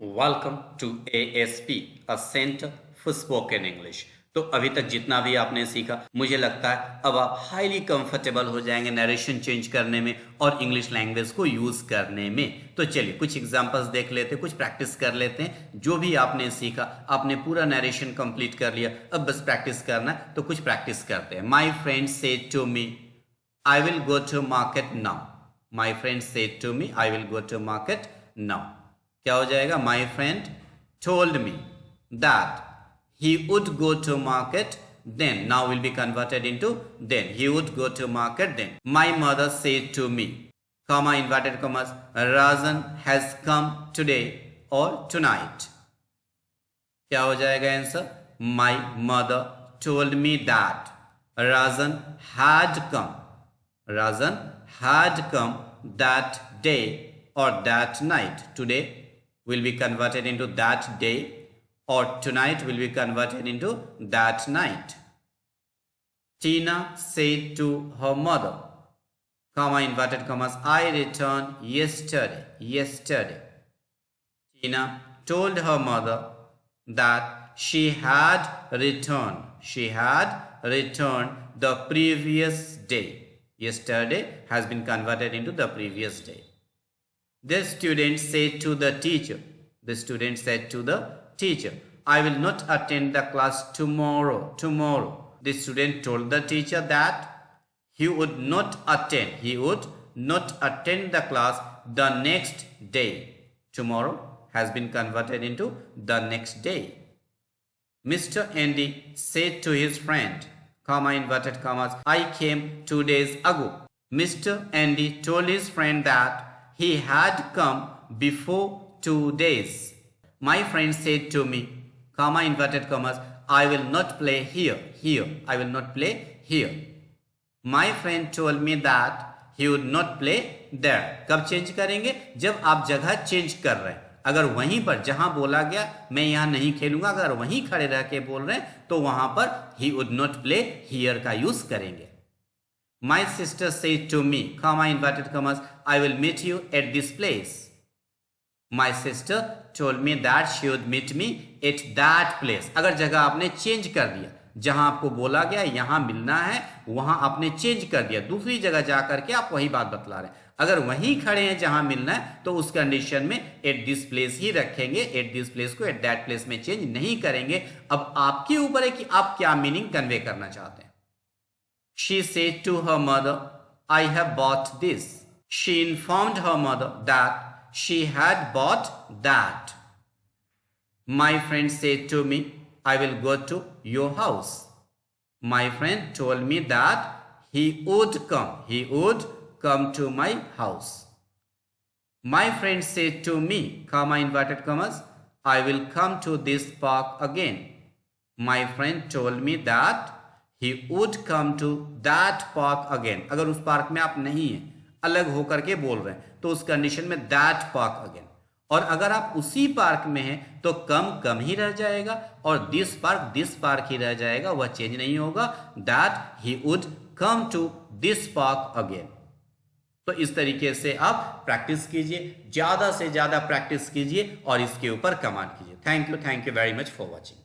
Welcome to ASP, a centre for spoken English. तो अभी तक जितना भी आपने सीखा, मुझे लगता है अब आप हाईली कंफर्टेबल हो जाएंगे नरेशन चेंज करने में और इंग्लिश लैंग्वेज को यूज करने में। तो चलिए कुछ एग्जांपल्स देख लेते हैं, कुछ प्रैक्टिस कर लेते हैं। जो भी आपने सीखा, आपने पूरा नरेशन कंप्लीट कर लिया, अब बस प्रैक्टिस करना है। तो कुछ प्रैक्टिस करते हैं। My friend said to me, I will go to market now. My friend said to me, I will go to market now. क्या हो जाएगा? My friend told me that he would go to market then. Now will be converted into then. He would go to market then. My mother said to me, comma inverted commas, Razan has come today or tonight. क्या हो जाएगा answer? My mother told me that Razan had come. Razan had come that day or that night. Today will be converted into that day, or tonight will be converted into that night. Tina said to her mother, comma inverted commas, I returned yesterday. Yesterday. Tina told her mother that she had returned. She had returned the previous day. Yesterday has been converted into the previous day. The student said to the teacher, the student said to the teacher, I will not attend the class tomorrow. Tomorrow. The student told the teacher that he would not attend the class the next day. Tomorrow has been converted into the next day. Mr. Andy said to his friend, comma inverted commas, I came 2 days ago. Mr. Andy told his friend that he had come before 2 days. My friend said to me, comma inverted commas, I will not play here. Here. I will not play here. My friend told me that he would not play there. कब change करेंगे? जब आप जगह change कर रहे हैं। अगर वहीं पर जहां बोला गया मैं यहां नहीं खेलूंगा, अगर वहीं खड़े रह के बोल रहे हैं तो वहां पर he would not play here का यूज करेंगे। My sister said to me, comma inverted commas, I will meet you at this place. My sister told me that she would meet me at that place. अगर जगह आपने change कर दिया, जहां आपको बोला गया यहां मिलना है, वहां आपने चेंज कर दिया, दूसरी जगह जाकर के आप वही बात बतला रहे हैं। अगर वहीं खड़े हैं जहां मिलना है तो उस कंडीशन में एट दिस प्लेस ही रखेंगे। एट दिस प्लेस को एट दैट प्लेस में चेंज नहीं करेंगे। अब आपके ऊपर है कि आप क्या मीनिंग कन्वे करना चाहते हैं। She said to her mother, I have bought this. She informed her mother that she had bought that. My friend said to me, I will go to your house. My friend told me that he would come. He would come to my house. My friend said to me, comma inverted commas, I will come to this park again. My friend told me that he would come to that park again. अगर उस park में आप नहीं हैं, अलग होकर के बोल रहे हैं, तो उस कंडीशन में that park again. और अगर आप उसी पार्क में हैं तो कम ही रह जाएगा और दिस पार्क ही रह जाएगा, वह चेंज नहीं होगा। That he would come to this park again. तो इस तरीके से आप प्रैक्टिस कीजिए, ज्यादा से ज्यादा प्रैक्टिस कीजिए और इसके ऊपर कमांड कीजिए। Thank you very much for watching.